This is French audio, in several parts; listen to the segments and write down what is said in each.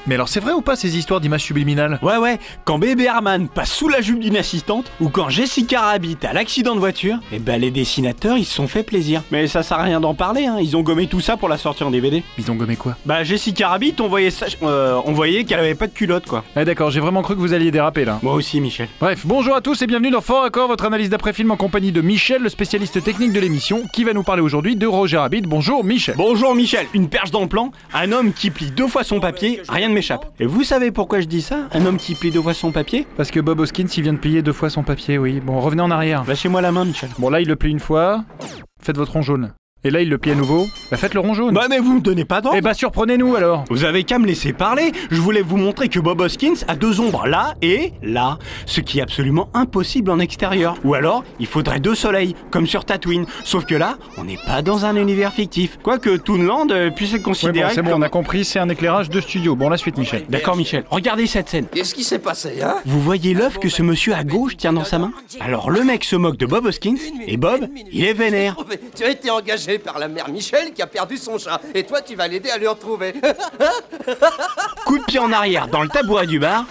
Mais alors c'est vrai ou pas ces histoires d'images subliminales? Ouais, quand Bébé Herman passe sous la jupe d'une assistante, ou quand Jessica Rabbit a l'accident de voiture, et ben les dessinateurs ils se sont fait plaisir. Mais ça sert à rien d'en parler, hein, ils ont gommé tout ça pour la sortie en DVD. Ils ont gommé quoi? Bah Jessica Rabbit, on voyait qu'elle avait pas de culotte quoi. Ah d'accord, j'ai vraiment cru que vous alliez déraper là. Moi aussi Michel. Bref, bonjour à tous et bienvenue dans Fort Accord, votre analyse d'après-film en compagnie de Michel, le spécialiste technique de l'émission, qui va nous parler aujourd'hui de Roger Rabbit. Bonjour Michel. Bonjour Michel, une perche dans le plan, un homme qui plie 2 fois son papier, rien ne m'échappe. Et vous savez pourquoi je dis ça? Un homme qui plie 2 fois son papier? Parce que Bob Hoskins il vient de plier 2 fois son papier, oui. Bon, revenez en arrière. Lâchez-moi la main Michel. Bon là il le plie une fois, faites votre rond jaune. Et là il le plie à nouveau, bah faites le rond jaune. Bah mais vous me donnez pas d'ordre. Eh bah surprenez-nous alors. Vous avez qu'à me laisser parler, je voulais vous montrer que Bob Hoskins a 2 ombres là et là, ce qui est absolument impossible en extérieur. Ou alors, il faudrait 2 soleils, comme sur Tatooine, sauf que là, on n'est pas dans un univers fictif. Quoique Toonland puisse être considéré Ouais, bon, c'est bon, comme... on a compris, c'est un éclairage de studio. Bon, la suite Michel. D'accord Michel, regardez cette scène. Qu'est-ce qui s'est passé, hein? Vous voyez l'œuf que ce monsieur à gauche tient dans sa main? Alors le mec se moque de Bob Hoskins, et Bob, il est vénère. Oh, mais tu as été engagé par la mère Michel qui a perdu son chat. Et toi, tu vas l'aider à le retrouver. Coup de pied en arrière dans le tabouret du bar.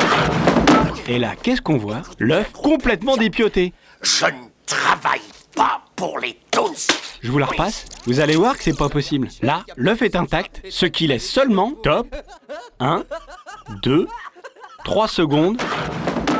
Et là, qu'est-ce qu'on voit? L'œuf complètement dépioté. Je ne travaille pas pour les tous. Je vous la repasse. Vous allez voir que c'est pas possible. Là, l'œuf est intact, ce qui laisse seulement, top, 1, 2, 3 secondes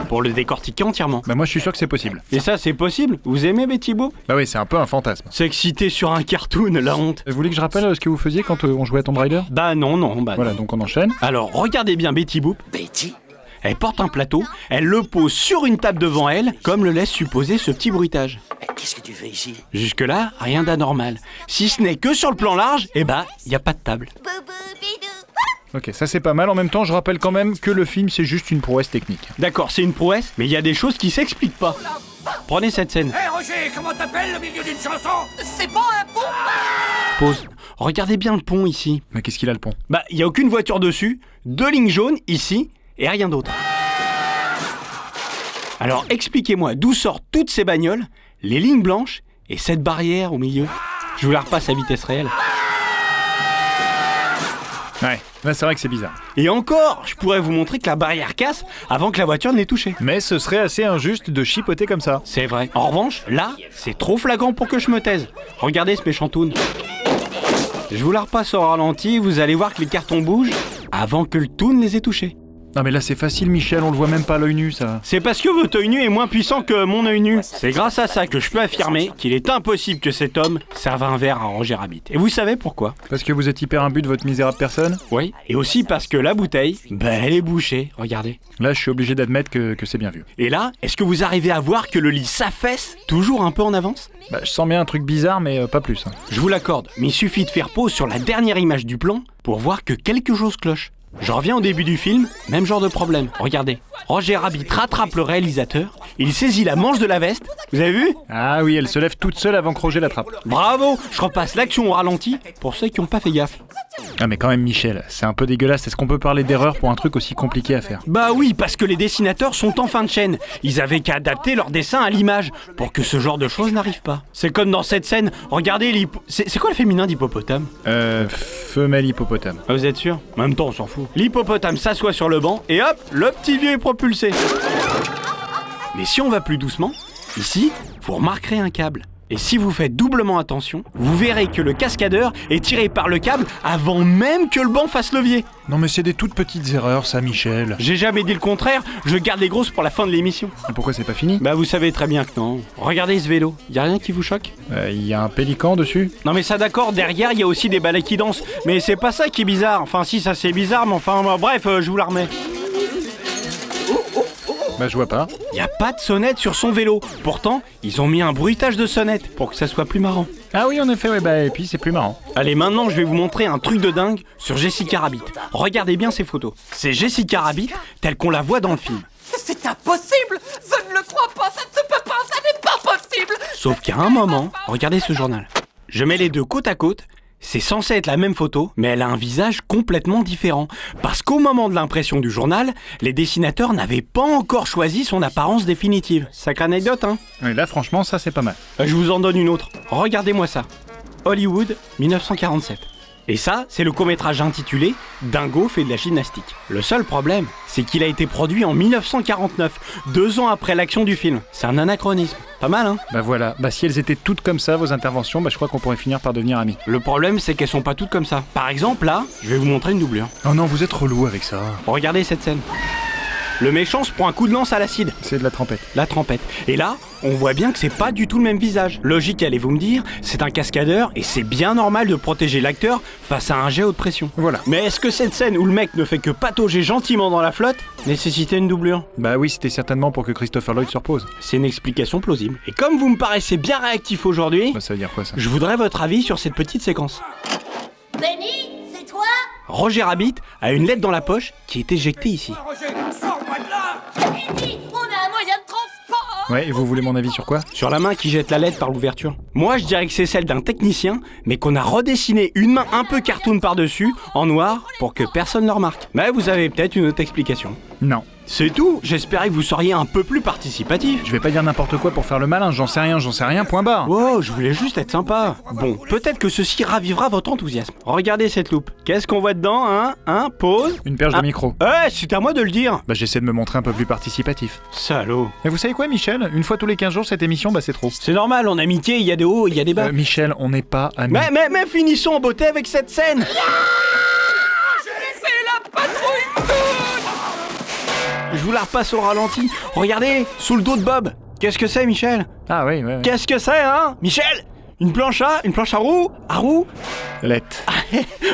pour le décortiquer entièrement. Bah moi je suis sûr que c'est possible. Et ça, c'est possible? Vous aimez Betty Boop? Bah oui, c'est un peu un fantasme. S'exciter sur un cartoon, la honte. Vous voulez que je rappelle ce que vous faisiez quand on jouait à Tomb Raider? Bah non, bah Voilà, non. donc on enchaîne. Alors, regardez bien Betty Boop. Betty? Elle porte un plateau, elle le pose sur une table devant elle, comme le laisse supposer ce petit bruitage. Qu'est-ce que tu fais ici? Jusque-là, rien d'anormal. Si ce n'est que sur le plan large, eh bah, y a pas de table. Ok, ça c'est pas mal. En même temps, je rappelle quand même que le film c'est juste une prouesse technique. D'accord, c'est une prouesse, mais il y a des choses qui s'expliquent pas. Prenez cette scène. Hé Roger, comment t'appelles le milieu d'une chanson? C'est pas un pont. Pause. Regardez bien le pont ici. Mais qu'est-ce qu'il a le pont? Bah, il y a aucune voiture dessus, 2 lignes jaunes ici, et rien d'autre. Alors expliquez-moi d'où sortent toutes ces bagnoles, les lignes blanches et cette barrière au milieu. Je vous la repasse à vitesse réelle. Ouais, là c'est vrai que c'est bizarre. Et encore, je pourrais vous montrer que la barrière casse avant que la voiture ne l'ait touchée. Mais ce serait assez injuste de chipoter comme ça. C'est vrai. En revanche, là, c'est trop flagrant pour que je me taise. Regardez ce méchant toon. Je vous la repasse au ralenti, vous allez voir que les cartons bougent avant que le toon les ait touchés. Non mais là c'est facile Michel, on le voit même pas à l'œil nu ça. C'est parce que votre œil nu est moins puissant que mon œil nu. C'est grâce à ça que je peux affirmer qu'il est impossible que cet homme serve un verre à Roger Rabbit. Et vous savez pourquoi? Parce que vous êtes hyper imbu de votre misérable personne? Oui. Et aussi parce que la bouteille, elle est bouchée, regardez. Là je suis obligé d'admettre que c'est bien vu. Et là, est-ce que vous arrivez à voir que le lit s'affaisse toujours un peu en avance? Bah je sens bien un truc bizarre mais pas plus. Hein. Je vous l'accorde, mais il suffit de faire pause sur la dernière image du plan pour voir que quelque chose cloche. Je reviens au début du film, même genre de problème. Regardez, Roger Rabbit rattrape le réalisateur, il saisit la manche de la veste, vous avez vu? Ah oui, elle se lève toute seule avant que Roger l'attrape. Bravo, je repasse l'action au ralenti pour ceux qui n'ont pas fait gaffe. Ah mais quand même Michel, c'est un peu dégueulasse, est-ce qu'on peut parler d'erreur pour un truc aussi compliqué à faire? Bah oui, parce que les dessinateurs sont en fin de chaîne. Ils avaient qu'à adapter leur dessin à l'image pour que ce genre de choses n'arrive pas. C'est comme dans cette scène, regardez c'est quoi le féminin d'hippopotame? Femelle hippopotame. Ah, vous êtes sûr? En même temps, on s'en fout. L'hippopotame s'assoit sur le banc et hop, le petit vieux est propulsé. Mais si on va plus doucement, ici, vous remarquerez un câble. Et si vous faites doublement attention, vous verrez que le cascadeur est tiré par le câble avant même que le banc fasse levier. Non mais c'est des toutes petites erreurs ça Michel. J'ai jamais dit le contraire, je garde les grosses pour la fin de l'émission. Et pourquoi c'est pas fini? Bah vous savez très bien que non. Regardez ce vélo, y a rien qui vous choque? Y a un pélican dessus? Non mais ça d'accord, derrière il y a aussi des balais qui dansent. Mais c'est pas ça qui est bizarre, enfin si ça c'est bizarre, mais enfin bref, je vous la remets. Bah je vois pas. Y a pas de sonnette sur son vélo. Pourtant, ils ont mis un bruitage de sonnette pour que ça soit plus marrant. Ah oui en effet, ouais bah et puis c'est plus marrant. Allez, maintenant je vais vous montrer un truc de dingue sur Jessica Rabbit. Regardez bien ces photos. C'est Jessica Rabbit telle qu'on la voit dans le film. C'est impossible. Je ne le crois pas. Ça ne se peut pas. Ça n'est pas possible. Sauf qu'à un moment, regardez ce journal. Je mets les deux côte à côte. C'est censé être la même photo, mais elle a un visage complètement différent. Parce qu'au moment de l'impression du journal, les dessinateurs n'avaient pas encore choisi son apparence définitive. Sacrée anecdote, hein? Et là franchement ça c'est pas mal. Je vous en donne une autre. Regardez-moi ça. Hollywood, 1947. Et ça, c'est le court-métrage intitulé Dingo fait de la gymnastique. Le seul problème, c'est qu'il a été produit en 1949, 2 ans après l'action du film. C'est un anachronisme. Pas mal, hein? Bah voilà, bah si elles étaient toutes comme ça, vos interventions, bah je crois qu'on pourrait finir par devenir amis. Le problème, c'est qu'elles sont pas toutes comme ça. Par exemple, là, je vais vous montrer une doublure. Oh non, vous êtes relou avec ça. Regardez cette scène. Le méchant se prend un coup de lance à l'acide. C'est de la trempette. La trempette. Et là, on voit bien que c'est pas du tout le même visage. Logique, allez-vous me dire, c'est un cascadeur et c'est bien normal de protéger l'acteur face à un jet haute pression. Voilà. Mais est-ce que cette scène où le mec ne fait que patauger gentiment dans la flotte nécessitait une doublure? Bah oui, c'était certainement pour que Christopher Lloyd se repose. C'est une explication plausible. Et comme vous me paraissez bien réactif aujourd'hui, Bah ça veut dire quoi ça? je voudrais votre avis sur cette petite séquence. Benny, c'est toi? Roger Rabbit a une lettre dans la poche qui est éjectée ici. Roger, sors-moi de là! Benny, on a un moyen de transport! Ouais, et vous voulez mon avis sur quoi? Sur la main qui jette la lettre par l'ouverture. Moi, je dirais que c'est celle d'un technicien, mais qu'on a redessiné une main un peu cartoon par-dessus, en noir, pour que personne ne le remarque. Mais vous avez peut-être une autre explication. Non. C'est tout. J'espérais que vous seriez un peu plus participatif. Je vais pas dire n'importe quoi pour faire le malin, j'en sais rien, point barre. Oh, je voulais juste être sympa. Bon, peut-être que ceci ravivera votre enthousiasme. Regardez cette loupe. Qu'est-ce qu'on voit dedans, hein? Pause. Une perche Ah. de micro. C'est à moi de le dire. Bah j'essaie de me montrer un peu plus participatif. Salaud. Mais vous savez quoi Michel? Une fois tous les 15 jours cette émission, bah c'est trop. C'est normal, en amitié, il y a des hauts, il y a des bas. Michel, on n'est pas amis. Mais finissons en beauté avec cette scène. C'est la patrouille! Je vous la repasse au ralenti. Regardez, sous le dos de Bob. Qu'est-ce que c'est, Michel? Ah oui, ouais. Qu'est-ce que c'est, hein? Michel? Une planche à roues? À roues? Lette.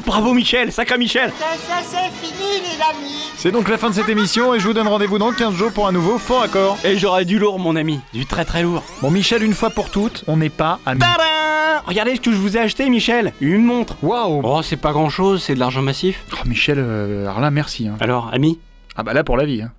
Bravo, Michel, sacré Michel. Ça c'est fini les amis! C'est donc la fin de cette émission et je vous donne rendez-vous dans 15 jours pour un nouveau Fort Accord. Et j'aurais du lourd, mon ami. Du très très lourd. Bon Michel, une fois pour toutes, on n'est pas amis. Tadam! Regardez ce que je vous ai acheté, Michel. Une montre. Waouh. Oh, c'est pas grand chose, c'est de l'argent massif. Oh Michel, alors là merci. Hein. Alors, ami? Ah bah là pour la vie. Hein.